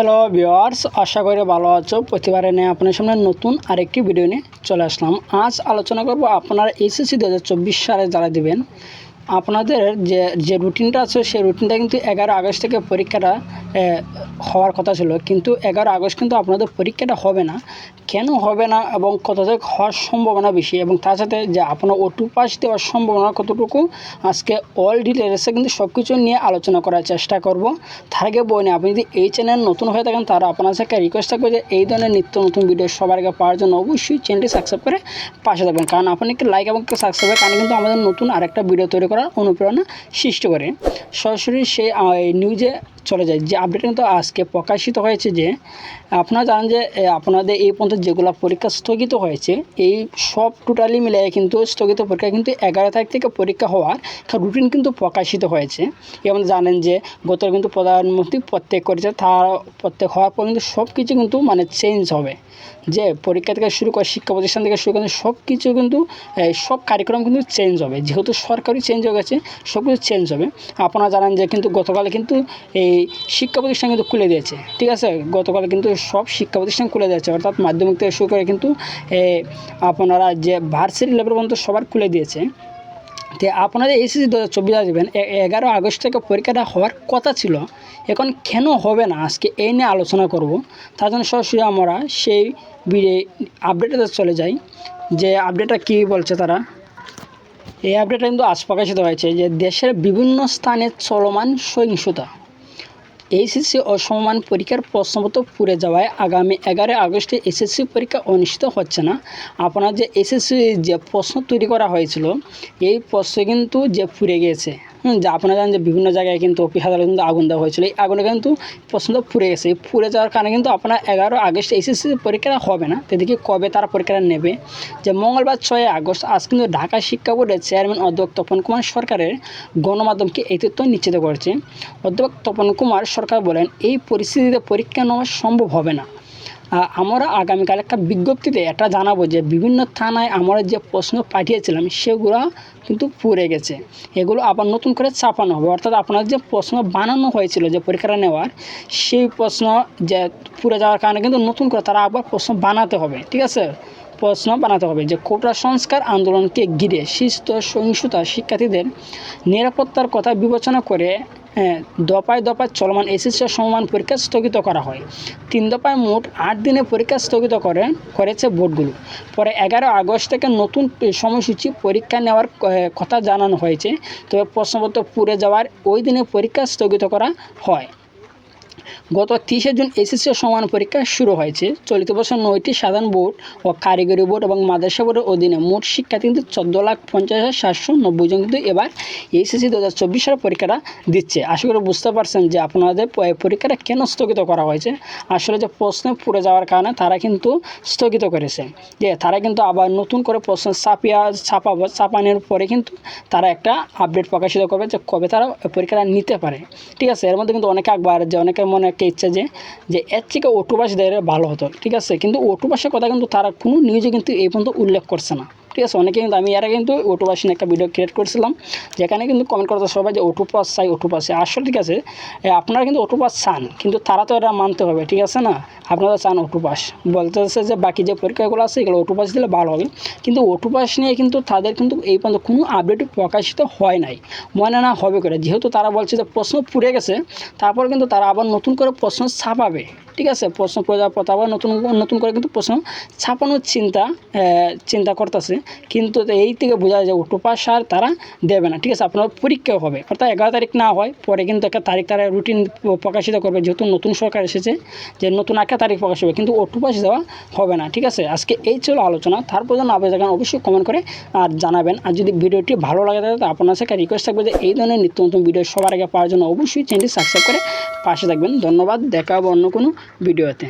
Hello viewers, আশা করি ভালো আছো। প্রতিবারে নিয়ে আপনার সামনে নতুন আরেকটি ভিডিও নিয়ে চলে আসলাম। আজ আলোচনা করব আপনারা এসএসসি 2024 সালে যারা দিবেন আপনাদের যে রুটিনটা আছে সেই রুটিনটা কিন্তু 11 আগস্ট থেকে পরীক্ষাটা হওয়ার কথা ছিল, কিন্তু 11 আগস্ট কিন্তু আপনাদের পরীক্ষাটা হবে না। কেন হবে না এবং কতটুকু হওয়ার সম্ভাবনা বেশি এবং তার সাথে যে আপনার O2 পাস দেওয়ার সম্ভাবনা কতটুকু, আজকে অল ডিটেলসে কিন্তু সব কিছু নিয়ে আলোচনা করার চেষ্টা করব। তার আগে বলি, আপনি যদি এই চ্যানেল নতুন হয়ে থাকেন তারা আপনার সাথে রিকোয়েস্ট থাকবে যে এই ধরনের নিত্য নতুন ভিডিও সবার আগে পাওয়ার জন্য অবশ্যই চ্যানেলটি সাবস্ক্রাইব করে পাশে থাকবেন, কারণ আপনি একটি লাইক এবং সাবস্ক্রাইবের কারণে কিন্তু আমাদের নতুন আরেকটা ভিডিও তৈরি করার অনুপ্রেরণা সৃষ্টি করে। সরাসরি সেই নিউজে চলে যায়। যে আপডেট কিন্তু আজকে প্রকাশিত হয়েছে যে আপনারা জানেন যে আপনাদের এই পর্যন্ত যেগুলো পরীক্ষা স্থগিত হয়েছে এই সব টোটালি মিলে কিন্তু স্থগিত পরীক্ষা কিন্তু 11 তারিখ থেকে পরীক্ষা হওয়ার রুটিন কিন্তু প্রকাশিত হয়েছে। এবং জানেন যে গত কিন্তু প্রধানমন্ত্রী প্রত্যেক করেছে, তার প্রত্যেক হওয়ার পর কিন্তু সব কিছু কিন্তু চেঞ্জ হবে। যে পরীক্ষা থেকে শুরু করে শিক্ষা প্রতিষ্ঠান থেকে শুরু করে সব কিছু কিন্তু সব কারিকুলাম কিন্তু চেঞ্জ হবে, যেহেতু সরকারি চেঞ্জ হয়ে গেছে সব কিছু চেঞ্জ হবে। আপনারা জানেন যে কিন্তু গতকালে কিন্তু এই শিক্ষা প্রতিষ্ঠান কিন্তু খুলে দিয়েছে, ঠিক আছে। গতকাল কিন্তু সব শিক্ষা প্রতিষ্ঠান খুলে দিয়েছে, অর্থাৎ মাধ্যমিক থেকে শুরু করে কিন্তু আপনারা যে ভার্সিটি লেভেল পর্যন্ত সবার খুলে দিয়েছে। তো আপনাদের এসএসসি 2024 দেবেন 11 আগস্ট থেকে পরীক্ষাটা হওয়ার কথা ছিল, এখন কেন হবে না আজকে এই নিয়ে আলোচনা করব। তার জন্য সরাসরি আমরা সেই আপডেটে চলে যাই। যে আপডেটটা কী বলছে তারা, এই আপডেটটা কিন্তু আজ প্রকাশিত হয়েছে যে দেশের বিভিন্ন স্থানে চলমান সহিংসতা, এসএসসি অসমমান পরীক্ষার প্রশ্নপত্র পুড়ে যাওয়ায় আগামী 11 আগস্টে এসএসসি পরীক্ষা অনুষ্ঠিত হচ্ছে না। আপনার যে এসএসসি যে প্রশ্ন তৈরি করা হয়েছিল এই প্রশ্ন কিন্তু যে পুড়ে গিয়েছে, যা আপনারা জানেন যে বিভিন্ন জায়গায় কিন্তু অফিস আদালতে কিন্তু আগুন দেওয়া হয়েছিল, এই আগুনে কিন্তু প্রশ্নটা পুড়ে গেছে। এই পুড়ে যাওয়ার কারণে কিন্তু আপনার 11 আগস্ট এসএসসি পরীক্ষাটা হবে না। তো দেখি কবে তারা পরীক্ষাটা নেবে। যে মঙ্গলবার 6 আগস্ট আজ কিন্তু ঢাকা শিক্ষা বোর্ডের চেয়ারম্যান অধ্যাপক তপন কুমার সরকারের গণমাধ্যমকে এই তথ্য নিশ্চিত করেছে। অধ্যাপক তপন কুমার সরকার বলেন, এই পরিস্থিতিতে পরীক্ষা নেওয়া সম্ভব হবে না। আমরা আগামীকাল একটা বিজ্ঞপ্তিতে এটা জানাবো যে বিভিন্ন থানায় আমরা যে প্রশ্ন পাঠিয়েছিলাম সেগুলো কিন্তু পুড়ে গেছে, এগুলো আবার নতুন করে ছাপানো হবে। অর্থাৎ আপনার যে প্রশ্ন বানানো হয়েছিল যে পরীক্ষাটা নেওয়ার সেই প্রশ্ন যে পুড়ে যাওয়ার কারণে কিন্তু নতুন করে তারা আবার প্রশ্ন বানাতে হবে, ঠিক আছে। প্রশ্ন বানাতে হবে যে কোটা সংস্কার আন্দোলনকে ঘিরে সৃষ্ট সহিংসতা শিক্ষার্থীদের নিরাপত্তার কথা বিবেচনা করে দফায় দফায় চলমান এসএসসি সমমান পরীক্ষা স্থগিত করা হয়। 3 দফায় মোট 8 দিনে পরীক্ষা স্থগিত করেছে বোর্ডগুলো। পরে 11 আগস্ট থেকে নতুন সময়সূচি পরীক্ষা নেওয়ার কথা জানানো হয়েছে, তবে প্রশ্নপত্র পুড়ে যাওয়ার ওই দিনে পরীক্ষা স্থগিত করা হয়। গত 30 জুন এসএসসি সমান পরীক্ষা শুরু হয়েছে। চলিত বছর 9টি সাধারণ বোর্ড ও কারিগরি বোর্ড এবং মাদ্রাসা বোর্ডের অধীনে মোট শিক্ষার্থী কিন্তু 14,50,790 জন কিন্তু এবার এসএসসি 2024 সালের পরীক্ষাটা দিচ্ছে। আশা করি বুঝতে পারছেন যে আপনাদের পরীক্ষাটা কেন স্থগিত করা হয়েছে। আসলে যে প্রশ্ন পুড়ে যাওয়ার কারণে তারা কিন্তু স্থগিত করেছে, যে তারা কিন্তু আবার নতুন করে প্রশ্ন ছাপানোর পরে কিন্তু তারা একটা আপডেট প্রকাশিত করবে যে কবে তারা পরীক্ষাটা নিতে পারে, ঠিক আছে। এর মধ্যে কিন্তু অনেকে একবার যে অনেকের মনে একটা ইচ্ছা যে এর থেকে O2 পাস দিলে ভালো হতো, ঠিক আছে। কিন্তু O2 পাসের কথা কিন্তু তারা কোনো নিউজে কিন্তু এই পর্যন্ত উল্লেখ করছে না, ঠিক আছে। অনেকে কিন্তু আমি এরা কিন্তু O2 পাস নিয়ে একটা ভিডিও ক্রিয়েট করেছিলাম, যেখানে কিন্তু কমেন্ট করতে সবাই যে O2 পাস চাই, O2 পাসে আসলে ঠিক আছে আপনারা কিন্তু O2 পাস চান, কিন্তু তারা তো এটা মানতে হবে, ঠিক আছে না। আপনারা চান O2 পাস, বলতেছে যে বাকি যে পরীক্ষাগুলো আছে এগুলো O2 পাস দিলে ভালো হবে, কিন্তু O2 পাস নিয়ে কিন্তু তাদের কিন্তু এই পর্যন্ত কোনো আপডেট প্রকাশিত হয় নাই, মনে না হবে করে। যেহেতু তারা বলছে যে প্রশ্ন পুড়ে গেছে, তারপর কিন্তু তারা আবার নতুন করে প্রশ্ন ছাপাবে, ঠিক আছে। প্রশ্ন প্রজাপত আবার নতুন করে কিন্তু প্রশ্ন ছাপানোর চিন্তা করতেছে, কিন্তু এই থেকে বোঝা যায় যে O2 পাস আর তারা দেবে না, ঠিক আছে। আপনার পরীক্ষাও হবে, অর্থাৎ 11 তারিখ না হয় পরে কিন্তু একটা তারিখ তারা রুটিন প্রকাশিত করবে, যেহেতু নতুন সরকার এসেছে যে নতুন একটা তারিখ প্রকাশ হবে, কিন্তু O2 পাস দেওয়া হবে না, ঠিক আছে। আজকে এই ছিল আলোচনা। তারপর যেন আপনি দেখেন অবশ্যই কমেন্ট করে আর জানাবেন। আর যদি ভিডিওটি ভালো লাগে তাহলে আপনার সাথে রিকোয়েস্ট থাকবে যে এই ধরনের নিত্য নতুন ভিডিও সবার আগে পাওয়ার জন্য অবশ্যই চ্যানেলটি সাবস্ক্রাইব করে পাশে থাকবেন। ধন্যবাদ, দেখা হবে অন্য কোনো ভিডিওতে।